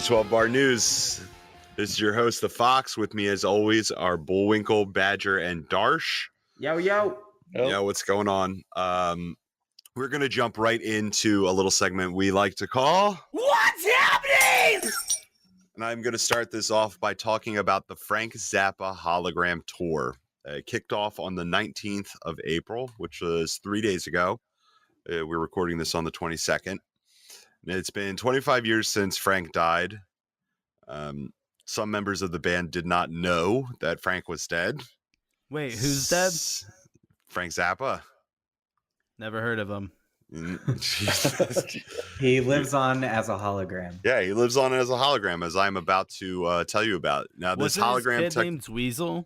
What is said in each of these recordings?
to 12 Bar News. This is your host, The Fox. With me, as always, are Bullwinkle, Badger, and Darsh. Yo, yo. Yeah, what's going on? We're going to jump right into a little segment we like to call... What's happening? And I'm going to start this off by talking about the Frank Zappa hologram tour. It kicked off on the 19th of April, which was 3 days ago. We're recording this on the 22nd. It's been 25 years since Frank died. Some members of the band did not know that Frank was dead. Wait, who's dead? Frank Zappa. Never heard of him. He lives on as a hologram. Yeah, he lives on as a hologram, as I'm about to tell you about. Now, this hologram... His kid named Dweezil?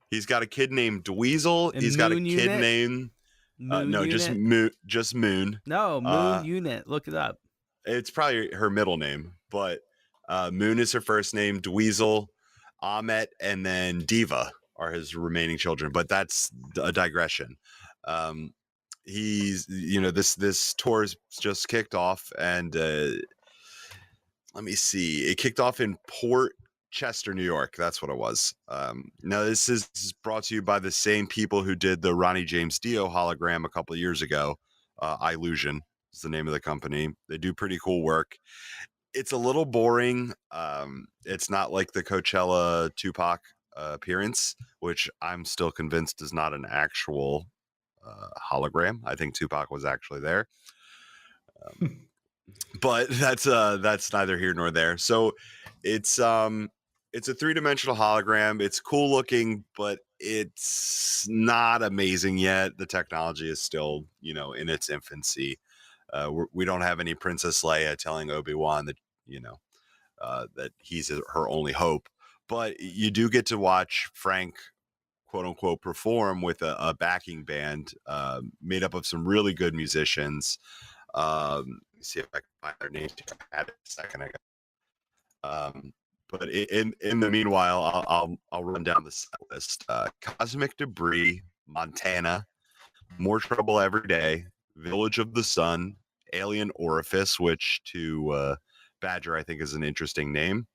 He's got a kid named Dweezil. He's got a kid named... just Moon. No, Moon Unit. Look it up. It's probably her middle name, but Moon is her first name. Dweezil, Ahmet, and then Diva are his remaining children. But that's a digression. He's, this tour's just kicked off, and let me see. It kicked off in Port Chester, New York. That's what it was. Now, this is brought to you by the same people who did the Ronnie James Dio hologram a couple of years ago. Illusion is the name of the company. They do pretty cool work. It's a little boring. It's not like the Coachella Tupac appearance, which I'm still convinced is not an actual hologram. I think Tupac was actually there. But that's neither here nor there. So it's a three-dimensional hologram. It's cool looking, but it's not amazing yet. The technology is still, in its infancy. We don't have any Princess Leia telling Obi-Wan that, that he's her only hope. But you do get to watch Frank, quote unquote, perform with a backing band made up of some really good musicians. Let me see if I can find their names. I had it a second ago. But in the meanwhile, I'll run down the set list. Cosmic Debris, Montana, More Trouble Every Day, Village of the Sun, Alien Orifice, which to Badger I think is an interesting name.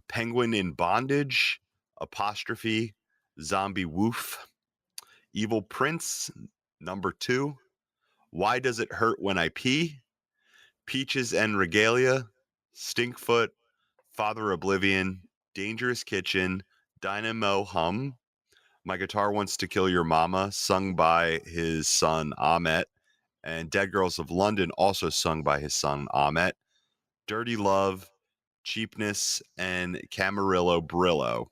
Penguin in Bondage, Apostrophe, Zombie Woof, Evil Prince, number 2, Why Does It Hurt When I Pee, Peaches and Regalia, Stinkfoot, Father Oblivion, Dangerous Kitchen, Dynamo Hum, My Guitar Wants to Kill Your Mama, sung by his son Ahmet, and Dead Girls of London, also sung by his son Ahmet, Dirty Love, Cheapness, and Camarillo Brillo.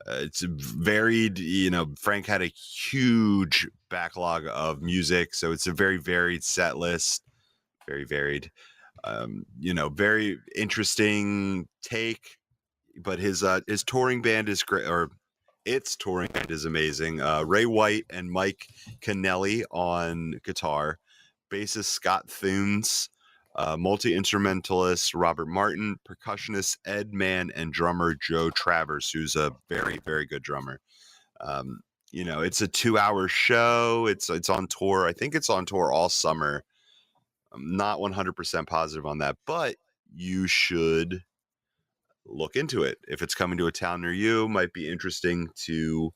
It's varied. Frank had a huge backlog of music, so it's a very varied set list. Very varied. Very interesting take. But his touring band is great, or its touring band is amazing. Ray White and Mike Kennelly on guitar, bassist Scott Thunes, multi-instrumentalist Robert Martin, percussionist Ed Mann, and drummer Joe Travers, who's a very, very good drummer. It's a 2-hour show. It's on tour. I think it's on tour all summer. I'm not 100% positive on that, but you should look into it. If it's coming to a town near you, might be interesting to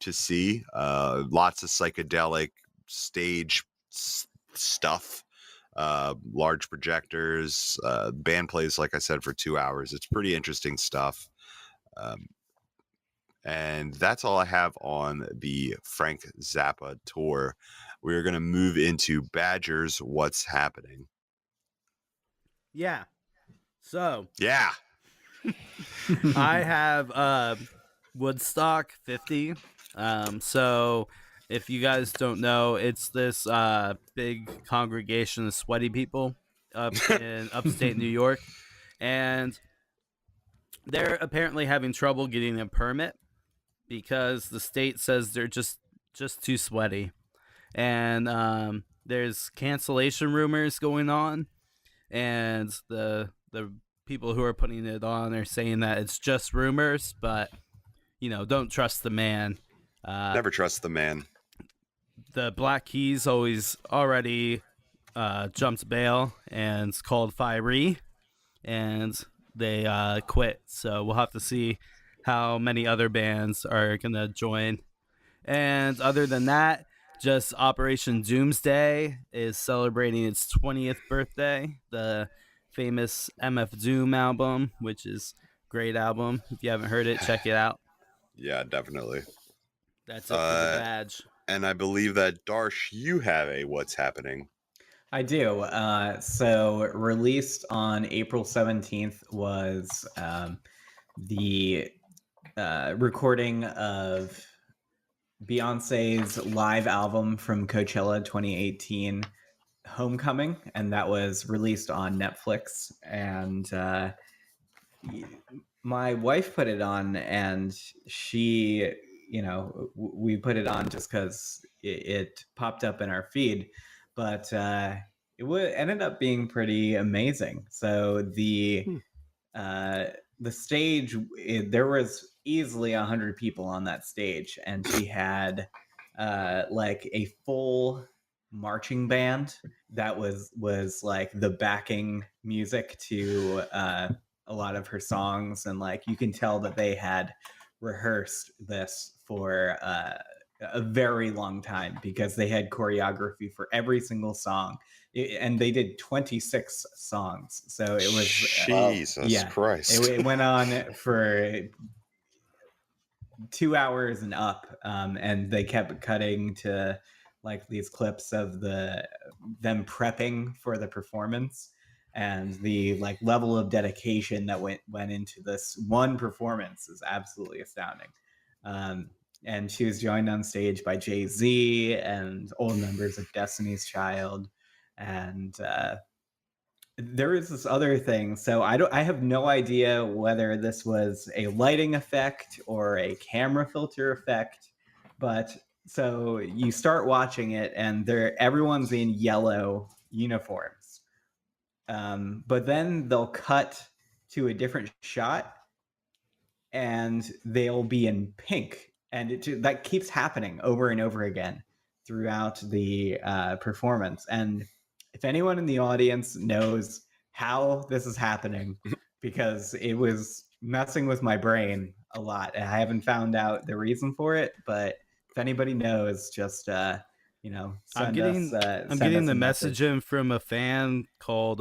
see. Lots of psychedelic stage stuff. Large projectors, band plays, like I said, for 2 hours. It's pretty interesting stuff. And that's all I have on the Frank Zappa tour. We're going to move into Badger's What's Happening. Yeah. So. Yeah. I have Woodstock 50. So if you guys don't know, it's this big congregation of sweaty people up in upstate New York. And they're apparently having trouble getting a permit because the state says they're just too sweaty. And there's cancellation rumors going on. And the people who are putting it on are saying that it's just rumors, but, don't trust the man. Never trust the man. The Black Keys already jumped bail and called Fiery, and they quit. So we'll have to see how many other bands are gonna join. And other than that, just Operation Doomsday is celebrating its 20th birthday. The famous MF Doom album, which is a great album. If you haven't heard it, check it out. Yeah, definitely. That's it for the badge. And I believe that Darsh, you have a what's happening. I do. So released on April 17th was the recording of Beyonce's live album from Coachella 2018, Homecoming, and that was released on Netflix. And my wife put it on, and she, we put it on just because it popped up in our feed, but ended up being pretty amazing. So the stage, there was easily 100 people on that stage, and she had like a full marching band that was like the backing music to a lot of her songs, and like you can tell that they had rehearsed this for a very long time because they had choreography for every single song, and they did 26 songs. So it was Jesus Christ. It went on for 2 hours and up, and they kept cutting to like these clips of them prepping for the performance, and the like level of dedication that went into this one performance is absolutely astounding. And she was joined on stage by Jay-Z and old members of Destiny's Child, and there is this other thing. So I have no idea whether this was a lighting effect or a camera filter effect, but so you start watching it and everyone's in yellow uniforms. But then they'll cut to a different shot and they'll be in pink, and that keeps happening over and over again throughout the performance. And if anyone in the audience knows how this is happening, because it was messing with my brain a lot, and I haven't found out the reason for it, but if anybody knows, just I'm send getting us the a message in from a fan called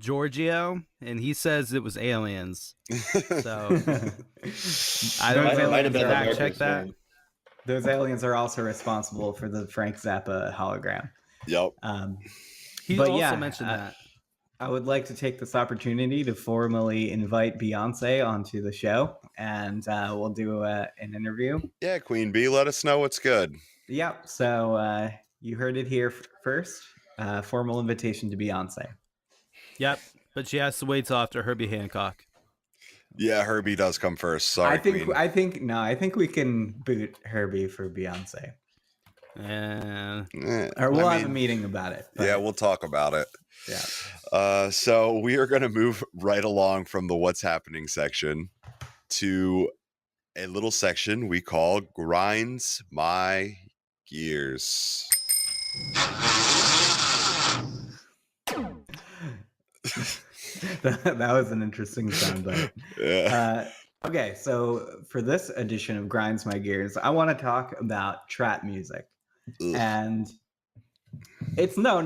Giorgio, and he says it was aliens. So I don't know. Might have been Fact America's check that. fan. Those aliens are also responsible for the Frank Zappa hologram. Yep. He But also yeah, mentioned that. I would like to take this opportunity to formally invite Beyonce onto the show, and we'll do an interview. Yeah, Queen Bee, let us know what's good. Yep. So you heard it here first. Formal invitation to Beyonce. Yep, but she has to wait till after Herbie Hancock. Yeah, Herbie does come first. Sorry, Queen. I think we can boot Herbie for Beyonce, And or we'll have a meeting about it. Yeah, we'll talk about it. Yeah. So we are going to move right along from the what's happening section to a little section we call Grinds My Gears. That was an interesting soundbite. Yeah. Okay, so for this edition of Grinds My Gears, I want to talk about trap music. Ugh. And it's not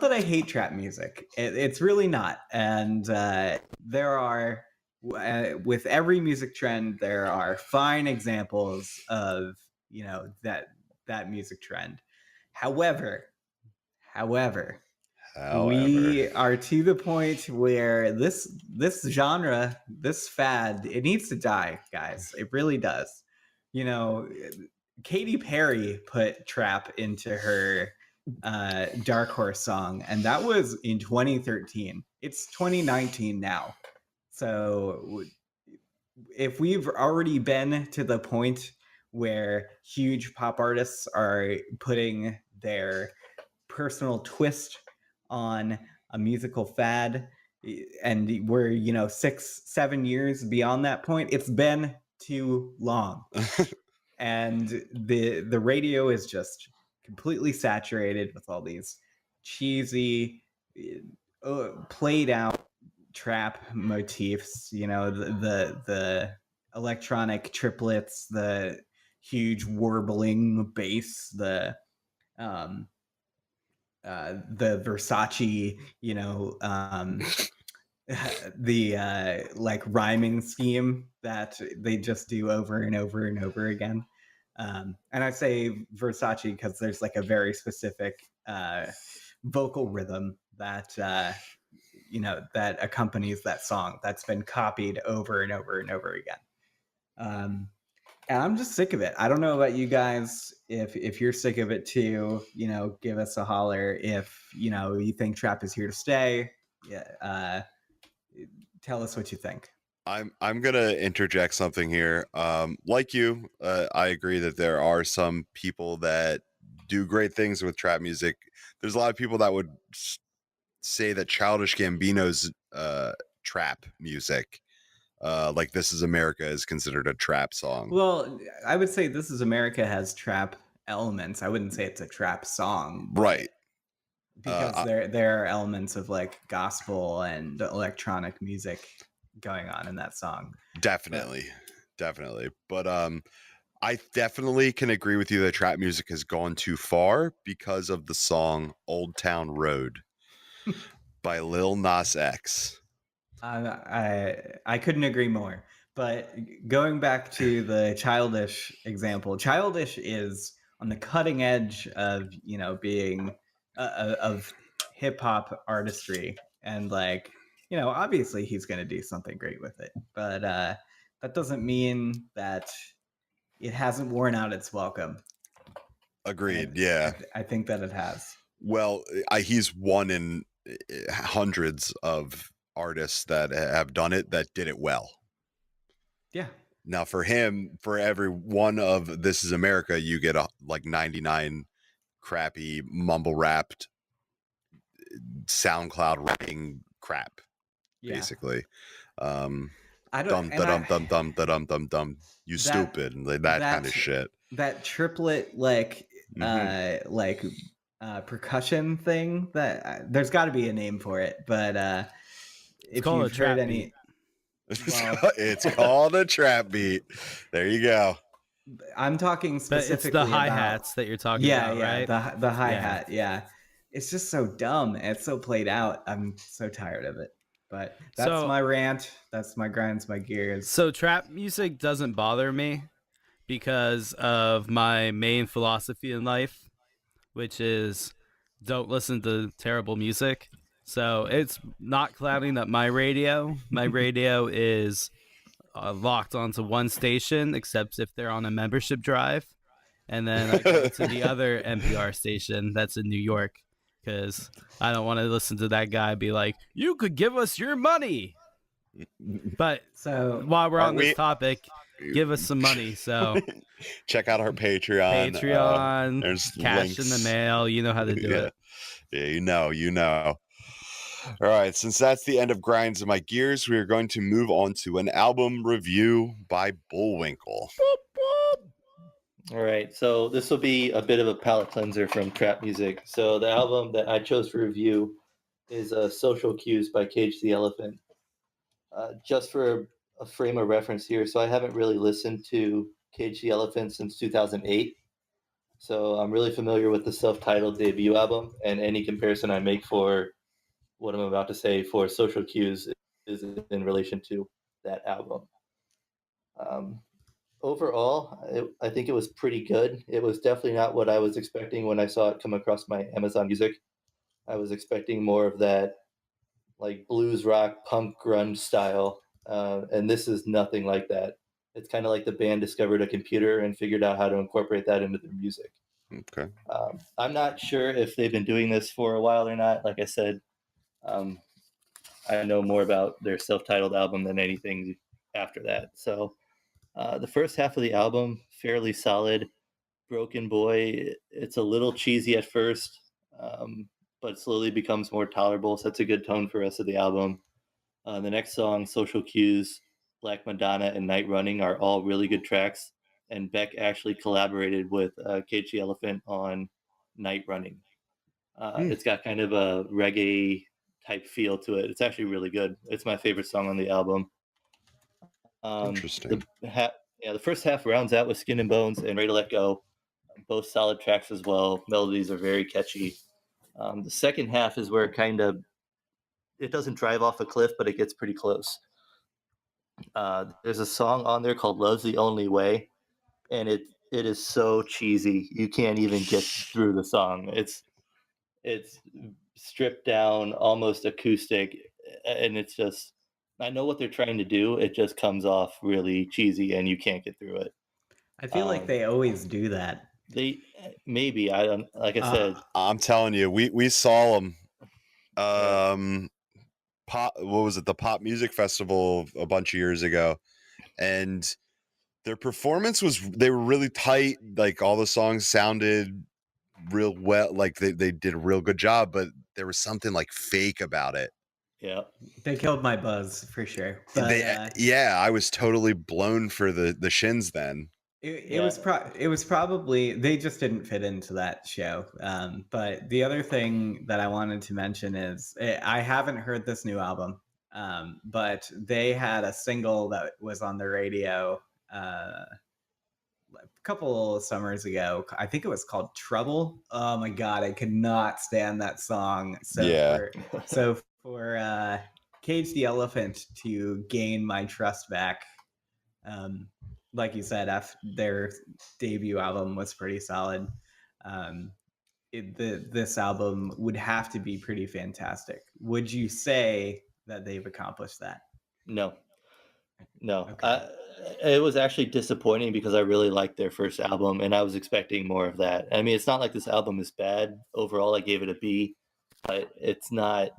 that I hate trap music. It's really not. And there are, with every music trend, there are fine examples of, that music trend. However, we are to the point where this genre, this fad, it needs to die, guys. It really does. Katy Perry put trap into her Dark Horse song, and that was in 2013. It's 2019 now. So if we've already been to the point where huge pop artists are putting their personal twist on a musical fad, and we're 6-7 years beyond that point, it's been too long. And the radio is just completely saturated with all these cheesy, played out trap motifs, you know, the electronic triplets, the huge warbling bass, the Versace, you know, the like rhyming scheme that they just do over and over and over again. And I say Versace because there's like a very specific vocal rhythm that you know that accompanies that song that's been copied over and over and over again. And I'm just sick of it. I don't know about you guys. If you're sick of it too, you know, give us a holler. If you know you think trap is here to stay, yeah, tell us what you think. I'm gonna interject something here. Like you, I agree that there are some people that do great things with trap music. There's a lot of people that would say that Childish Gambino's trap music, like "This Is America," is considered a trap song. Well, I would say "This Is America" has trap elements. I wouldn't say it's a trap song, Right. because there are elements of like gospel and electronic music going on in that song. Definitely. But I definitely can agree with you that trap music has gone too far because of the song "Old Town Road" by Lil Nas X. I couldn't agree more. But going back to the Childish example, Childish is on the cutting edge of, you know, being of hip hop artistry, and like, you know, obviously he's going to do something great with it, but that doesn't mean that it hasn't worn out its welcome. Agreed. And Yeah. I think that it has. Well, he's one in hundreds of artists that have done it that did it well. Yeah. Now, for him, for every one of "This Is America," you get like 99 crappy mumble rapped SoundCloud writing crap, Yeah. basically. I Dum don't, da and dum dum dum da dum dum dum. You that stupid, and like that kind of that shit. that triplet like Mhm. percussion thing that there's got to be a name for it, but if called a you've heard trap any beat. well It's called a trap beat. There you go. I'm talking But it's the specifically about hi-hats that you're talking about, right? the hi-hat. Yeah, it's just so dumb and it's so played out. I'm so tired of it. But that's So my rant, that's my grinds my gears. so trap music doesn't bother me because of my main philosophy in life, which is don't listen to terrible music. So it's not clouding up my radio. My radio is locked onto one station, except if they're on a membership drive. And then I go to the other NPR station that's in New York because I don't want to listen to that guy be like, you could give us your money. But So while we're Aren't on this we- topic, give us some money. So Check out our Patreon. Patreon, There's cash links in the mail. You know how to do yeah. it. Yeah, you know. All right, since that's the end of Grinds of My Gears, we are going to move on to an album review by Bullwinkle. All right, so this will be a bit of a palate cleanser from trap music. So the album that I chose for review is Social Cues by Cage the Elephant. Just for a frame of reference here, so I haven't really listened to Cage the Elephant since 2008. So I'm really familiar with the self-titled debut album, and any comparison I make for what I'm about to say for Social Cues is in relation to that album. Overall, I think it was pretty good. It was definitely not what I was expecting when I saw it come across my Amazon Music. I was expecting more of that like blues rock, punk grunge style, and this is nothing like that. It's kind of like the band discovered a computer and figured out how to incorporate that into their music. Okay. I'm not sure if they've been doing this for a while or not. Like I said, I know more about their self-titled album than anything after that. So the first half of the album, fairly solid. Broken Boy, it's a little cheesy at first, but slowly becomes more tolerable. Sets a good tone for the rest of the album. The next song, Social Cues, Black Madonna, and Night Running are all really good tracks. And Beck actually collaborated with Cage the Elephant on Night Running. It's got kind of a reggae type feel to it. It's actually really good. It's my favorite song on the album. Interesting. The first half rounds out with Skin and Bones and Ready to Let Go, both solid tracks as well. Melodies are very catchy. The second half is where it doesn't drive off a cliff, but it gets pretty close. There's a song on there called "Love's the Only Way," and it is so cheesy. You can't even get through the song. It's stripped down, almost acoustic, and it's just, I know what they're trying to do. It just comes off really cheesy, and you can't get through it. I feel like they always do that. They maybe I don't like I said. I'm telling you, we saw them. Yeah. What was it? The Pop Music Festival a bunch of years ago, and their performance they were really tight. Like all the songs sounded real well. Like they did a real good job, but there was something like fake about it. Yeah. They killed my buzz for sure. But, I was totally blown for the shins then. It was probably, they just didn't fit into that show. But the other thing that I wanted to mention is I haven't heard this new album, but they had a single that was on the radio a couple of summers ago. I think it was called Trouble. Oh my God, I could not stand that song. So for Cage the Elephant to gain my trust back, like you said, their debut album was pretty solid. This album would have to be pretty fantastic. Would you say that they've accomplished that? No. Okay. It was actually disappointing because I really liked their first album, and I was expecting more of that. I mean, it's not like this album is bad. Overall, I gave it a B, but it's not.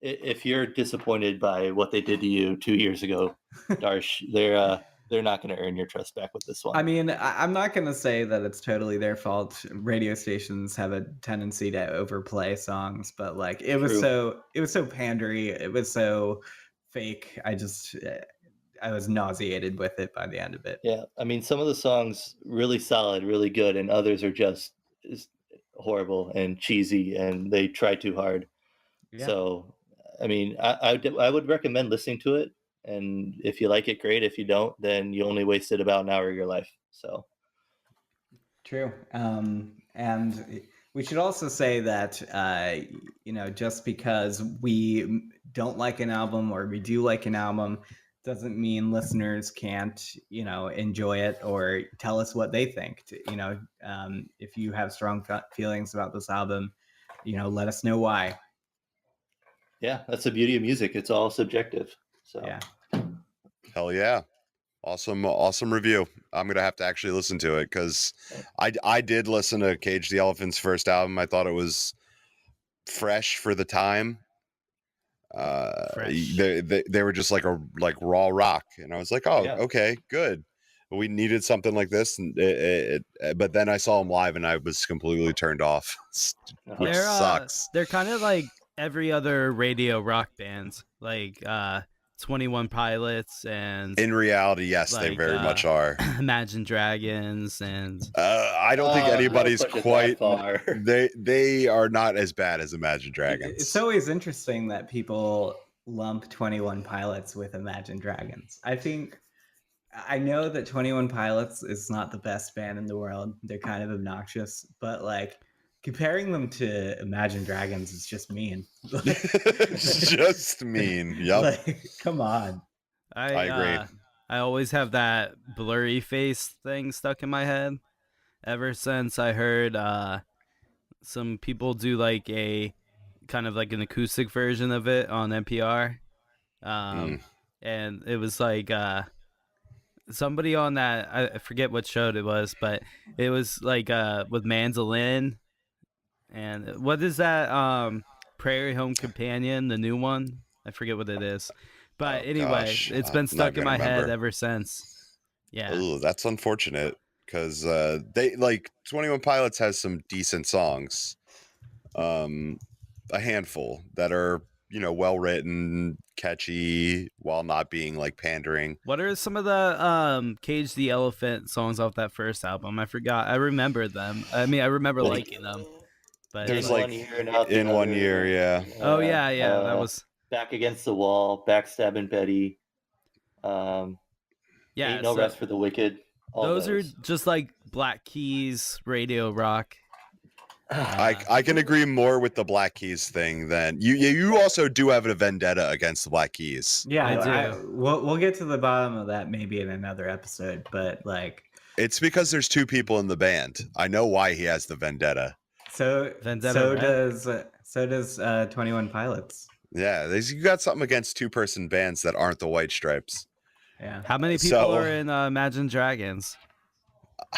If you're disappointed by what they did to you 2 years ago, Darsh, they're not going to earn your trust back with this one. I mean, I'm not going to say that it's totally their fault. Radio stations have a tendency to overplay songs, but like it was so pandery. It was so fake. I was nauseated with it by the end of it. Yeah, I mean, some of the songs really solid, really good, and others are just horrible and cheesy, and they try too hard. Yeah. So, I mean, I would recommend listening to it. And if you like it, great. If you don't, then you only wasted about an hour of your life. So true. And we should also say that just because we don't like an album or we do like an album doesn't mean listeners can't enjoy it or tell us what they think. If you have strong feelings about this album, let us know why. Yeah, that's the beauty of music. It's all subjective. So yeah. Hell yeah. Awesome review. I'm gonna have to actually listen to it because I did listen to Cage the Elephant's first album. I thought it was fresh for the time. They were just like raw rock, and I was like, oh, yeah. Okay, good. We needed something like this, and but then I saw them live, and I was completely turned off, which sucks. They're kind of like every other radio rock bands, like 21 Pilots, and in reality, yes, they very much are. Imagine Dragons, and I don't think anybody's quite. They are not as bad as Imagine Dragons. It's always interesting that people lump 21 Pilots with Imagine Dragons. I know that 21 Pilots is not the best band in the world. They're kind of obnoxious, but like comparing them to Imagine Dragons is just mean. It's just mean. Yep. Like, come on. I agree. I always have that blurry face thing stuck in my head ever since I heard some people do like a kind of like an acoustic version of it on NPR. And it was like somebody on that, I forget what show it was, but it was like with mandolin. And what is that? Prairie Home Companion, the new one? I forget what it is. But anyway, it's been stuck in my head ever since. Yeah. Ooh, that's unfortunate because they like 21 Pilots has some decent songs. A handful that are, well written, catchy, while not being like pandering. What are some of the Cage the Elephant songs off that first album? I forgot. I remember them. I mean, I remember liking them. But There's in like one year and out the in one other. year, yeah. oh yeah, that was Back Against the Wall, Backstabbing Betty, yeah. Ain't No So Rest for the Wicked. All those are those. just like Black Keys, radio rock. I can agree more with the Black Keys thing than you. You also do have a vendetta against the Black Keys. Yeah, I do. We'll get to the bottom of that maybe in another episode, but like, It's because there's two people in the band. I know why he has the vendetta. so Vendetta so does 21 Pilots. Yeah, you got something against two-person bands that aren't the White Stripes. Yeah. How many people So- are in Imagine Dragons?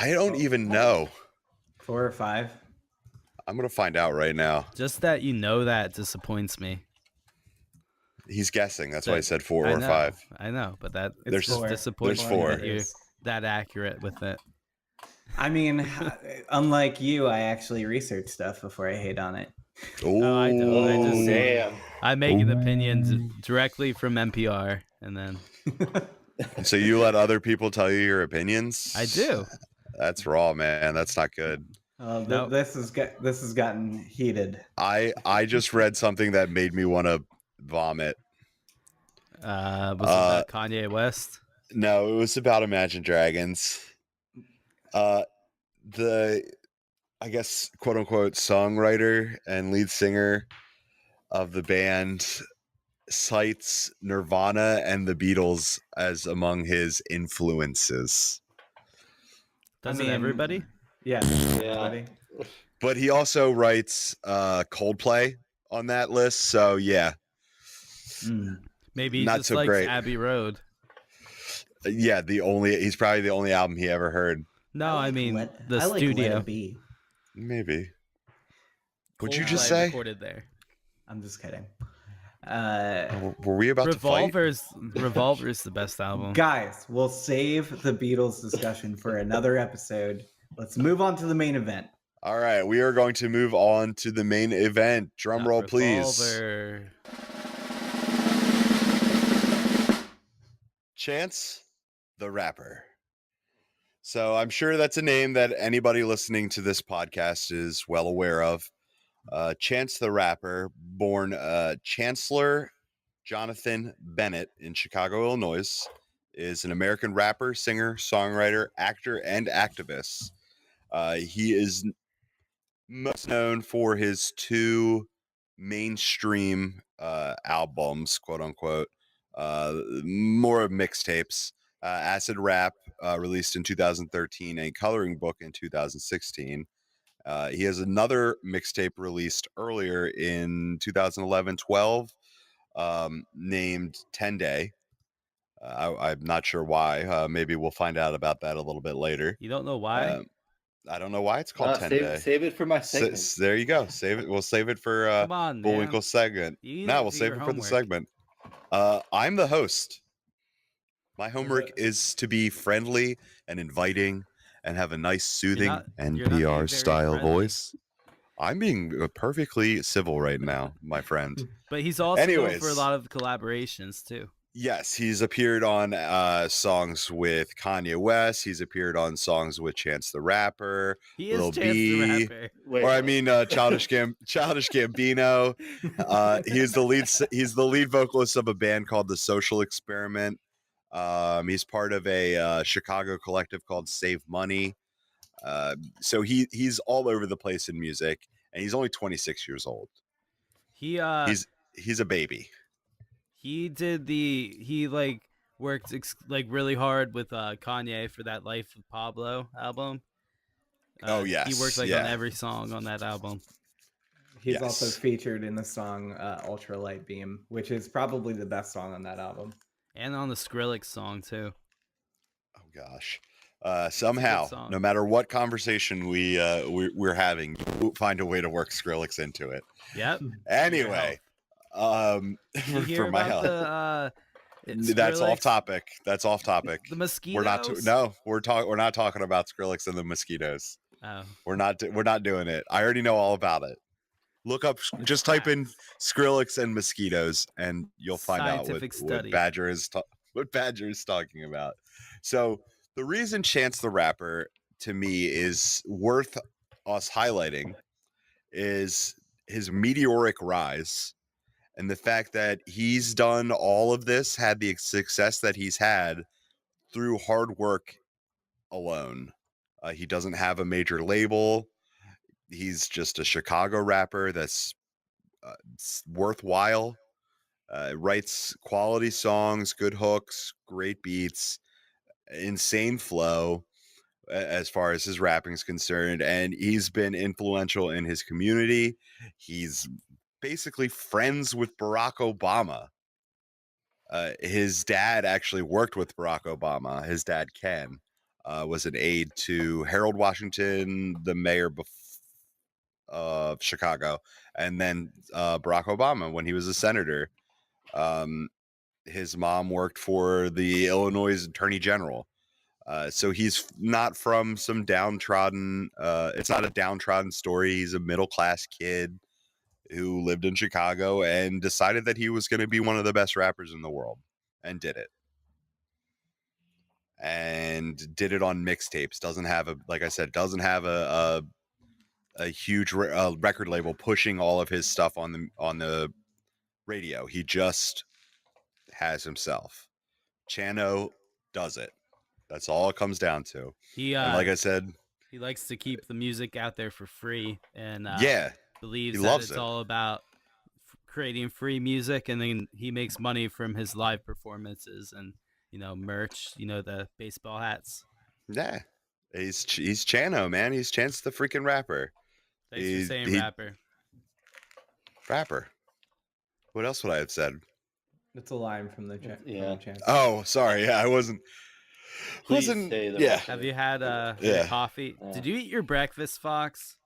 I don't even know. 4 or 5. I'm gonna find out right now. Just that you know that disappoints me. He's guessing. That's why I said 4 I or know, 5. I know, but that It's There's- just four. disappoints there's me four. that you're that accurate with it. I mean, unlike you, I actually research stuff before I hate on it. Oh, I don't. I Oh, just damn. I make an opinion directly from NPR, and then And so you let other people tell you your opinions? I do. That's raw, man. That's not good. Nope. This has gotten heated. I just read something that made me want to vomit. Was it about Kanye West? No, it was about Imagine Dragons. The I guess quote unquote songwriter and lead singer of the band cites Nirvana and the Beatles as among his influences. Doesn't everybody? Yeah. Yeah. Everybody. But he also writes Coldplay on that list, so yeah. Maybe he Not just so likes great. Abbey Road. Yeah, he's probably the only album he ever heard. No, I mean the I like studio. Let It Be. Maybe. What'd you Coldplay just say? Recorded there. I'm just kidding. Were we about to fight? Revolver's the best album. Guys, we'll save the Beatles discussion for another episode. Let's move on to the main event. All right, we are going to move on to the main event. Drum roll, please. Revolver. Chance the Rapper. So I'm sure that's a name that anybody listening to this podcast is well aware of. Chance the Rapper, born Chancellor Jonathan Bennett in Chicago, Illinois, is an American rapper, singer, songwriter, actor, and activist. He is most known for his 2 mainstream albums, quote unquote, more of mixtapes. Acid Rap, released in 2013, and Coloring Book in 2016. He has another mixtape released earlier in 2011-12, named 10 Day. I'm not sure why. Maybe we'll find out about that a little bit later. You don't know why? I don't know why it's called 10 Day. Save it for my segment. There you go. Save it. We'll save it for Come on, man. Bullwinkle's segment. You No, need we'll to do save your it for the homework. segment. I'm the host. My homework is to be friendly and inviting and have a nice, soothing not being very NPR style friendly. voice. I'm being perfectly civil right now, my friend. But he's also known for a Anyways. lot of collaborations too. Yes, he's appeared on songs with Kanye West. He's appeared on songs with Chance the Rapper. He is Lil Chance B. the Rapper. Wait, Or I mean, Childish Gambino. He's the lead vocalist of a band called The Social Experiment. He's part of a Chicago collective called Save Money. So he's all over the place in music, and he's only 26 years old. He He's a baby. he like worked really hard with Kanye for that Life of Pablo album. Oh, yes, He worked on yeah. every song on that album. He's also Yes. featured in the song Ultra Light Beam, which is probably the best song on that album. And on the Skrillex song too. Oh gosh. Somehow, song. no matter what conversation we're having, we'll find a way to work Skrillex into it. Yep. Anyway, You hear for my about health. the That's off Skrillex? topic. That's off topic. The mosquitoes. We're not talking about Skrillex and the mosquitoes. Oh. We're not doing it. I already know all about it. Look up, just type in Skrillex and mosquitoes, and you'll find out Scientific what study. Badger is talking about. So the reason Chance the Rapper to me is worth us highlighting is his meteoric rise and the fact that he's done all of this, had the success that he's had through hard work alone. He doesn't have a major label. He's just a Chicago rapper that's worthwhile. Writes quality songs, good hooks, great beats, insane flow as far as his rapping is concerned. And he's been influential in his community. He's basically friends with Barack Obama. His dad actually worked with Barack Obama. His dad, Ken, was an aide to Harold Washington, the mayor of Chicago, and then Barack Obama when he was a senator. His mom worked for the Illinois Attorney General. So he's not from some downtrodden, it's not a downtrodden story. He's a middle class kid who lived in Chicago and decided that he was going to be one of the best rappers in the world and did it. And did it on mixtapes. Doesn't have a, like I said, doesn't have a huge record label pushing all of his stuff on the radio. He just has himself. Chano does it. That's all it comes down to. He And like I said, he likes to keep the music out there for free, and yeah, believes he that loves it's it. all about creating free music, and then he makes money from his live performances and merch. The baseball hats. Yeah, he's Chano, man. He's Chance the freaking rapper. Thanks He- for saying he- rapper. Rapper. What else would I have said? It's a line from the Yeah. Chance. Oh, sorry. Yeah, I wasn't. Please wasn't. say the Yeah, rapper. Have you had your Yeah. coffee? Yeah. Did you eat your breakfast, Fox?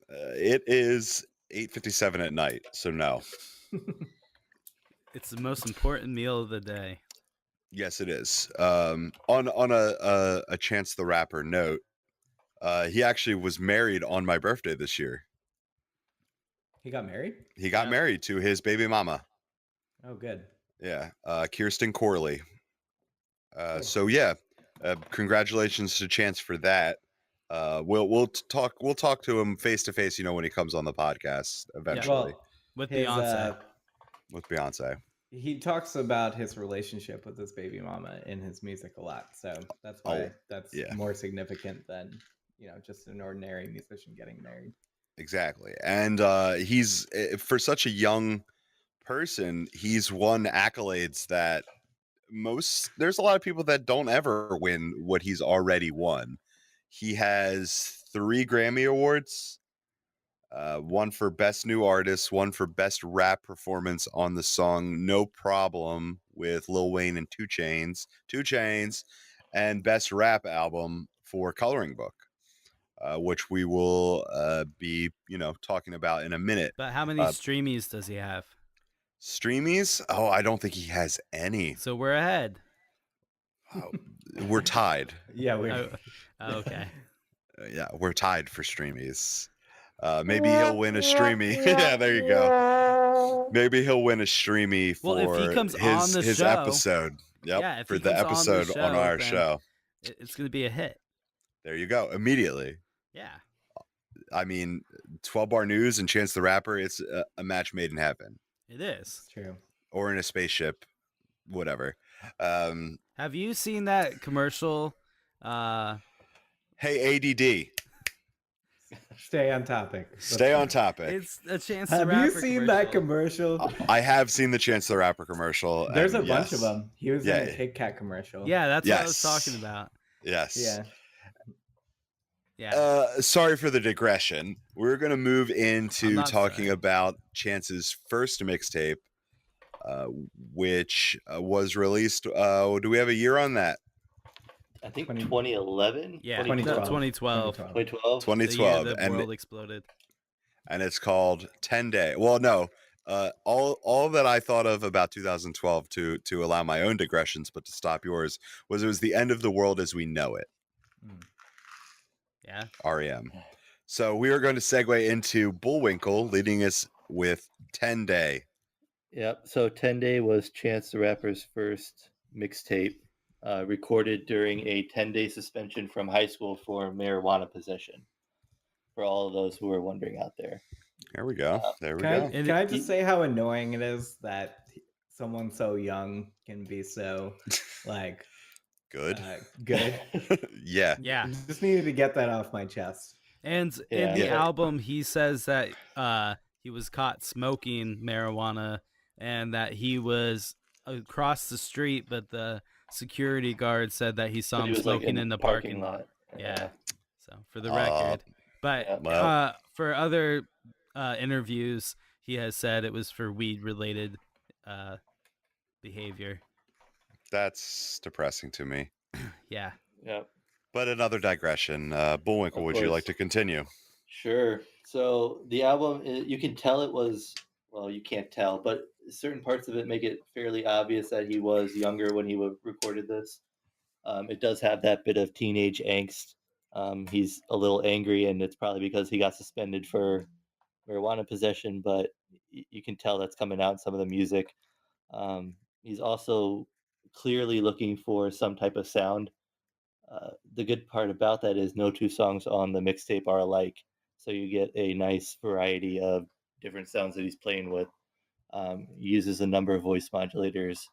It is 8:57 at night, so no. It's the most important meal of the day. Yes, it is. On a Chance the Rapper note, he actually was married on my birthday this year. He got married? He got Yeah. married to his baby mama. Oh, good. Yeah, Kirsten Corley. Cool. So yeah, congratulations to Chance for that. We'll talk to him face to face. When he comes on the podcast eventually Well, With his, Beyonce. with Beyonce. he talks about his relationship with his baby mama in his music a lot, so that's why that's yeah. more significant than just an ordinary musician getting married. Exactly, and he's for such a young person, he's won accolades that there's a lot of people that don't ever win what he's already won. He has 3 Grammy Awards, one for Best New Artist, one for Best Rap Performance on the song No Problem with Lil Wayne and 2 Chainz, and Best Rap Album for Coloring Book, which we will be, talking about in a minute. But how many streamies does he have? Streamies? Oh, I don't think he has any. So we're ahead. We're tied. Yeah, we. Oh, okay. Yeah, we're tied for streamies. Maybe he'll win a streamy. Yeah, there you go. Maybe he'll win a streamy for Well, if he comes on the his show- episode. Yep, Yeah, if for he the comes on the episode on show, our then- show. It's going to be a hit. There you go. Immediately. Yeah. I mean, 12 Bar News and Chance the Rapper, it's a match made in heaven. It is. True. Or in a spaceship, whatever. Have you seen that commercial? Hey, ADD, Stay on topic. stay on topic. It's a Chance the Have Rapper you seen that commercial? I have seen the Chance the Rapper commercial. There's a and bunch of yes. them. He was in Yeah. a Kit Kat commercial. Yeah, that's what I was Yes. talking about. Yes. Yeah. Yeah. Sorry for the digression. We're going to move I'm into not talking sorry. about Chance's first mixtape, which was released. Do we have a year on that? I think 20 2011. Yeah, 2012. 2012. 2012. 2012, The year the and world exploded. it's called 10 Day. Well, no, all that I thought of about 2012 to allow my own digressions, but to stop yours, was it was the end of the world as we know it. Yeah. REM. So we are going to segue into Bullwinkle, leading us with 10 Day. Yep. So 10 Day was Chance the Rapper's first mixtape, recorded during a 10-day suspension from high school for marijuana possession. For all of those who are wondering out there. There we go. There we Can I go. And can I just say how annoying it is that someone so young can be so like Good. good? Yeah. Yeah. Just needed to get that off my chest. And Yeah, in the yeah. album, he says that he was caught smoking marijuana and that he was across the street, but the security guard said that he saw But him he was like smoking in in the parking lot. Yeah. So for the Uh, record, but Yeah. well, for other interviews, he has said it was for weed related behavior. that's depressing to me. Yeah. Yeah. But another digression. Bullwinkle, Of would you like course. to continue? Sure. So the album, you can tell it was, well, you can't tell, but certain parts of it make it fairly obvious that he was younger when he recorded this. It does have that bit of teenage angst. He's a little angry, and it's probably because he got suspended for marijuana possession, but you can tell that's coming out in some of the music. He's also clearly looking for some type of sound. The good part about that is no two songs on the mixtape are alike, so you get a nice variety of different sounds that he's playing with. He uses a number of voice modulators,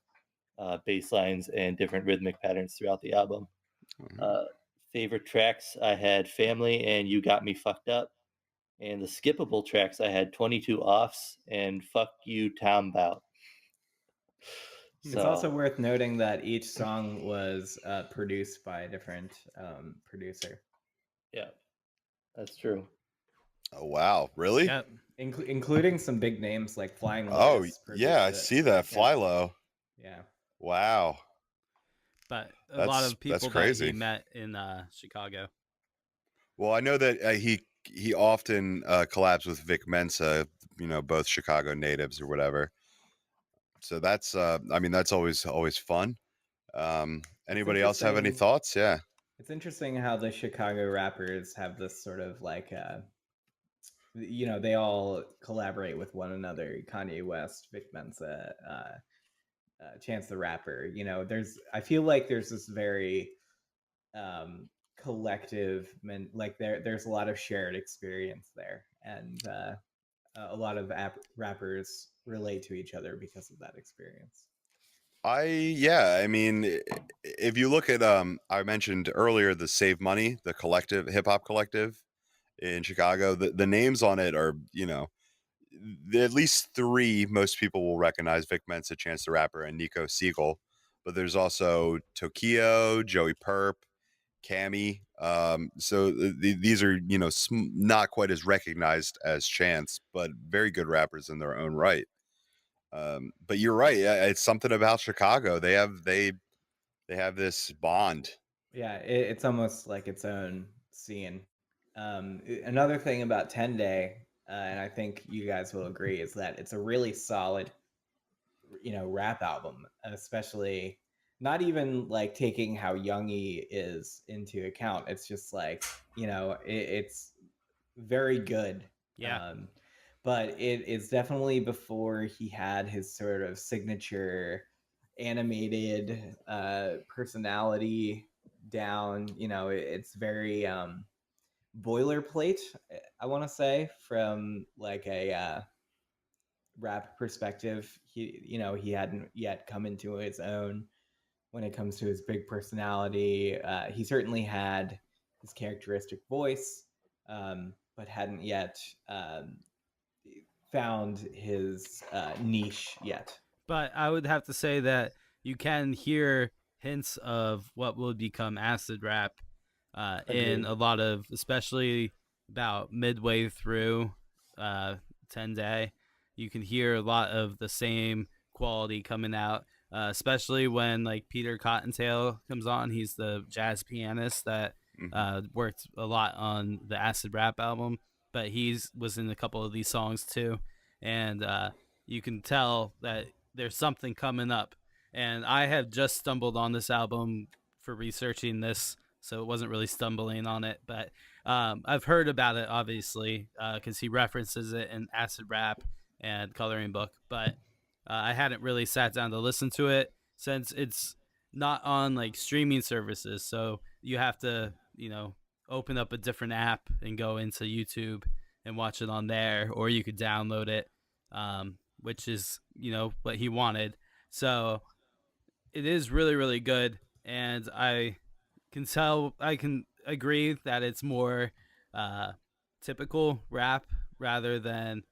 bass lines, and different rhythmic patterns throughout the album. Mhm. Favorite tracks, I had Family and You Got Me Fucked Up. And the skippable tracks, I had 22 Offs and Fuck You Town Bout. It's also So, worth noting that each song was produced by a different producer, yeah, that's true. Oh, wow. Really? Yep. including some big names like Flying Oh, Lotus yeah. I produced it. see that. Fly Yeah. low. Yeah. Wow. But a lot of That's people that he crazy. met in Chicago. Well, I know that he often collabs with Vic Mensa, both Chicago natives or whatever. So that's I mean that's always fun. Anybody else have any interesting. thoughts? Yeah. It's interesting how the Chicago rappers have this sort of like they all collaborate with one another. Kanye West, Vic Mensa, Chance the Rapper. I feel like there's this very collective, like there's a lot of shared experience there, and a lot of rappers relate to each other because of that experience. I mean, if you look at I mentioned earlier the Save Money, the collective hip hop collective in Chicago, the names on it are, at least three most people will recognize: Vic Mensa, Chance the Rapper, and Nico Siegel. But there's also Tokyo, Joey Perp, Cammy. So these are, not quite as recognized as Chance, but very good rappers in their own right. But you're right. Yeah, it's something about Chicago. They have this bond. Yeah, it's almost like its own scene. Another thing about 10 Day, and I think you guys will agree, is that it's a really solid, rap album, especially not even like taking how young he is into account. It's just like, it's very good. Yeah. But it is definitely before he had his sort of signature animated personality down. It's very boilerplate, I want to say, from like a rap perspective. He hadn't yet come into his own when it comes to his big personality. He certainly had his characteristic voice, but hadn't yet found his niche yet. But I would have to say that you can hear hints of what will become acid rap in Agreed. a lot of, especially about midway through 10 Day. You can hear a lot of the same quality coming out, especially when like Peter Cottontail comes on. He's the jazz pianist that worked a lot on the acid rap album, but he's was in a couple of these songs too. And you can tell that there's something coming up. And I have just stumbled on this album for researching this, so it wasn't really stumbling on it. But I've heard about it, obviously, because he references it in Acid Rap and Coloring Book. But I hadn't really sat down to listen to it since it's not on like streaming services. So you have to, open up a different app and go into YouTube and watch it on there, or you could download it, which is what he wanted. So it is really really good, and I can agree that it's more typical rap rather than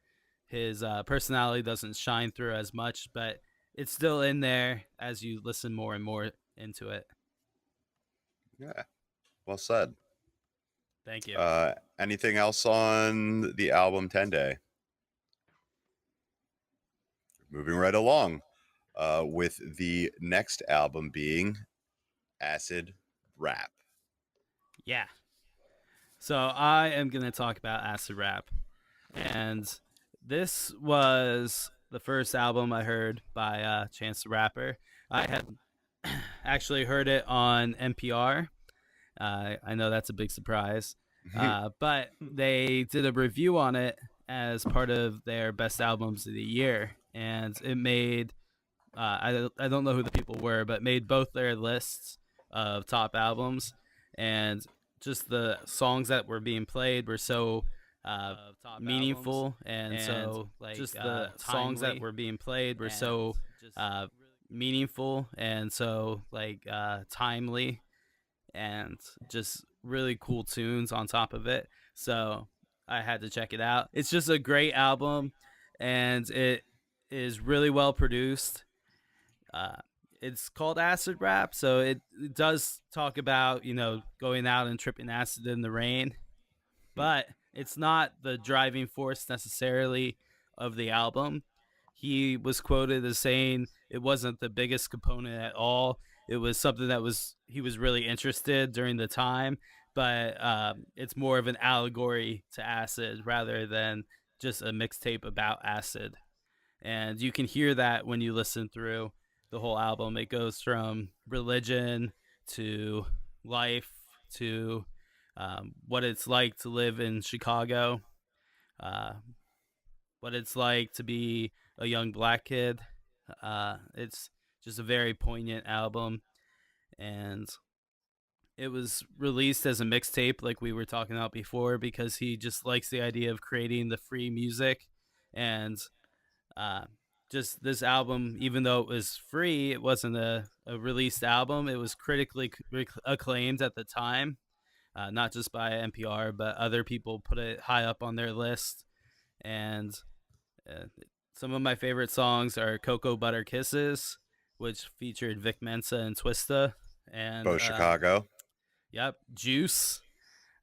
his personality doesn't shine through as much, but it's still in there as you listen more and more into it. Yeah, well said. Thank you. Anything else on the album 10 Day? Moving right along with the next album being Acid Rap. Yeah. So I am going to talk about acid rap. And this was the first album I heard by Chance the Rapper. I had actually heard it on NPR. I know that's a big surprise. But they did a review on it as part of their best albums of the year. And it made, I don't know who the people were, but made both their lists of top albums. And just the songs that were being played were so meaningful, and so like just the songs that were being played were so meaningful, and so like timely, and just really cool tunes on top of it. So I had to check it out. It's just a great album, and it is really well produced. It's called acid rap, so it does talk about going out and tripping acid in the rain, but it's not the driving force necessarily of the album. He was quoted as saying it wasn't the biggest component at all. It was something that he was really interested during the time, but it's more of an allegory to acid rather than just a mixtape about acid. And you can hear that when you listen through the whole album. It goes from religion to life to what it's like to live in Chicago, uh, what it's like to be a young black kid. It's just a very poignant album, and it was released as a mixtape, like we were talking about before, because he just likes the idea of creating the free music. And just this album, even though it was free, it wasn't a released album. It was critically acclaimed at the time, not just by NPR, but other people put it high up on their list. And some of my favorite songs are Cocoa Butter Kisses, which featured Vic Mensa and Twista. And Both Chicago. Yep. Juice.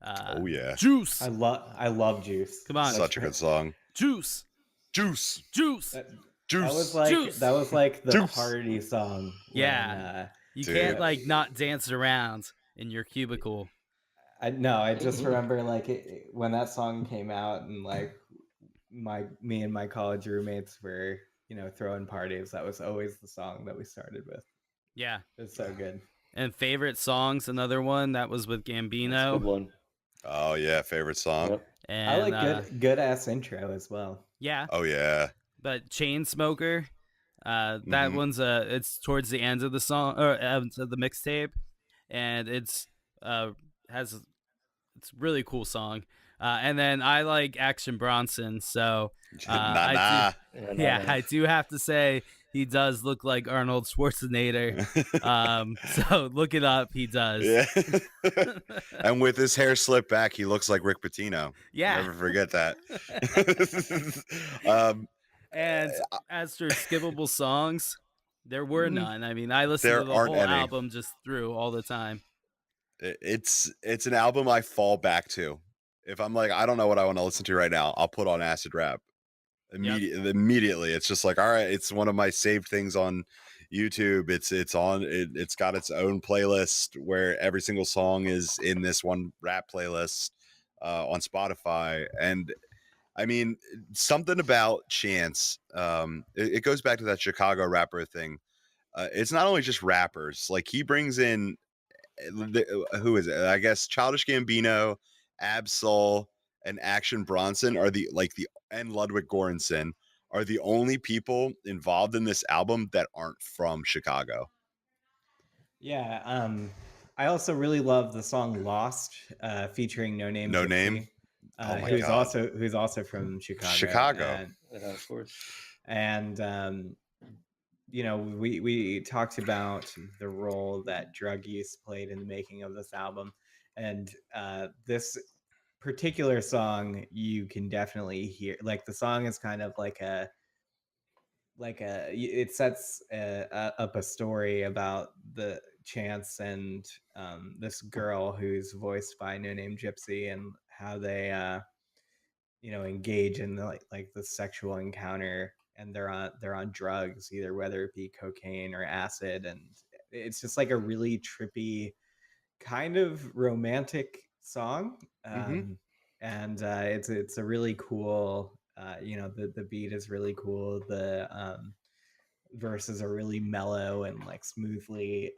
Oh, yeah. Juice. I love Juice. Come on. Such a good song. Juice. Juice. Juice. Juice. That was like the Juice. party song. Yeah. You Dude. can't like not dance around in your cubicle. I just remember like when that song came out, and like me and my college roommates were throwing parties. That was always the song that we started with. Yeah. It's so good. And favorite songs, another one that was with That's a Gambino. good one. Oh, yeah. Favorite song. Yep. And I like good ass intro as well. Yeah. Oh, yeah. But Chainsmoker, that Mhm. one's it's towards the end of the song or of the mixtape, and it's really cool song. And then I like Action Bronson, so Nah. I do have to say he does look like Arnold Schwarzenegger. So look it up, he does. Yeah. And with his hair slicked back, he looks like Rick Pitino. Yeah. Never forget that. And as for skippable songs, there were none. I mean, I listened There to the aren't whole any. album just through all the time. It's an album I fall back to. If I'm like, I don't know what I want to listen to right now, I'll put on acid rap. Immediately. It's just like, all right, it's one of my saved things on YouTube. It's got its own playlist where every single song is in this one rap playlist on Spotify. And I mean, something about Chance, it goes back to that Chicago rapper thing. It's not only just rappers, like he brings in who is it? I guess Childish Gambino, Absol, and Action Bronson are and Ludwig Göransson are the only people involved in this album that aren't from Chicago. Yeah. I also really love the song "Lost," featuring No Name. No Gypsy. Name. Oh my who's God. also from Chicago. Chicago. Of course. And we talked about the role that drug use played in the making of this album, and this particular song you can definitely hear. Like the song is kind of like it sets up a story about the Chance and this girl who's voiced by No Name Gypsy, and how they engage in like the sexual encounter, and they're on drugs, either whether it be cocaine or acid, and it's just like a really trippy kind of romantic song. And it's a really cool, the beat is really cool, the verses are really mellow and like smoothly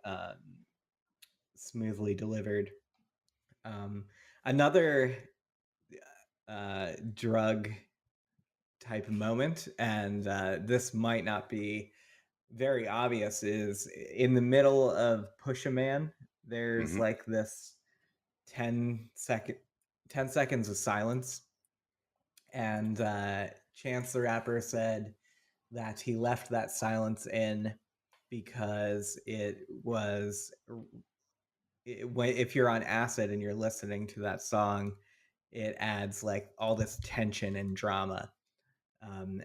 delivered. Another drug type moment, and this might not be very obvious, is in the middle of Push a Man, there's like this 10 seconds of silence, and Chance the Rapper said that he left that silence in because if you're on acid and you're listening to that song, it adds like all this tension and drama.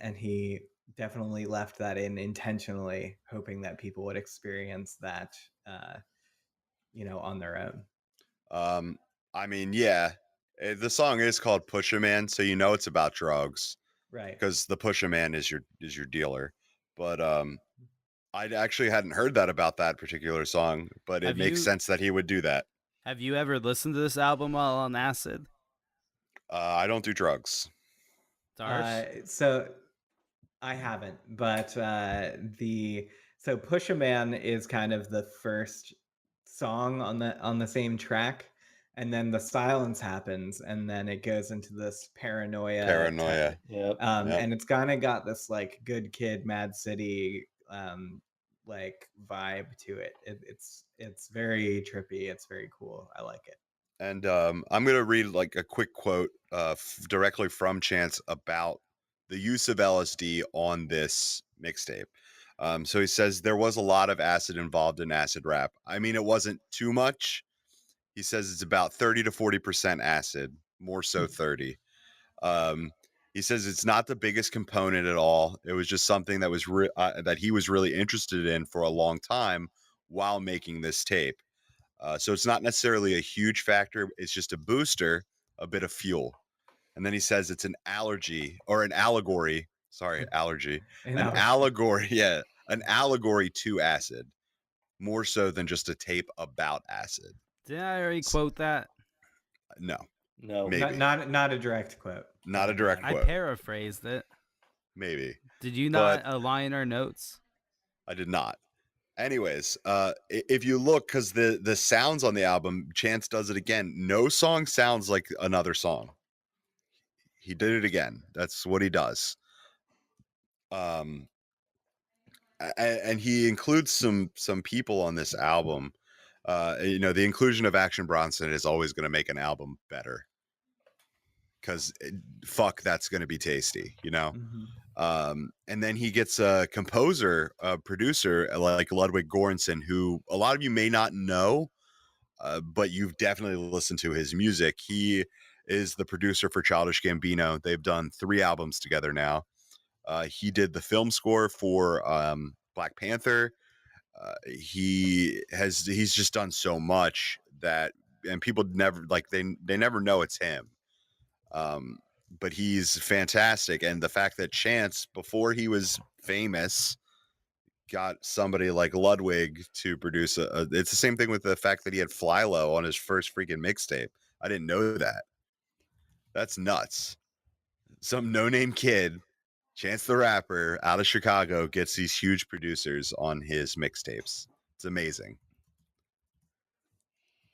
And he definitely left that in intentionally, hoping that people would experience that, on their own. I mean, yeah, the song is called Pusher Man, so you know it's about drugs, Right. because the Pusher Man is your dealer. But I actually hadn't heard that about that particular song, but it makes sense that he would do that. Have you ever listened to this album while on acid? I don't do drugs. Darsh? So I haven't, but so Push a Man is kind of the first song on the same track, and then the silence happens, and then it goes into this paranoia. Yep. And it's kind of got this like Good Kid, Mad City like vibe to it. It's very trippy. It's very cool. I like it. And I'm gonna read like a quick quote directly from Chance about the use of LSD on this mixtape. So he says there was a lot of acid involved in acid rap. I mean, it wasn't too much. He says it's about 30 to 40% acid, more so 30. Um, he says it's not the biggest component at all. It was just something that that he was really interested in for a long time while making this tape. So it's not necessarily a huge factor. It's just a booster, a bit of fuel. And then he says it's an allegory. Sorry, allergy. An allegory. Yeah, an allegory to acid, more so than just a tape about acid. Did I already quote that? No, No. maybe Not a direct quote. not a direct I quote. paraphrased it. Maybe. Did you But- not align our notes? I did not. Anyways, if you look, because the sounds on the album, Chance does it again. No song sounds like another song. He did it again. That's what he does. And he includes some people on this album. The inclusion of Action Bronson is always going to make an album better, because fuck, that's going to be tasty, and then he gets a composer, a producer like Ludwig Göransson, who a lot of you may not know, but you've definitely listened to his music. He is the producer for Childish Gambino. They've done 3 albums together now. He did the film score for Black Panther. He's just done so much that, and people never they never know it's him. But he's fantastic, and the fact that Chance, before he was famous, got somebody like Ludwig to produce it's the same thing with the fact that he had Flylo on his first freaking mixtape. I didn't know that. That's nuts. Some no-name kid, Chance the Rapper, out of Chicago, gets these huge producers on his mixtapes. It's amazing.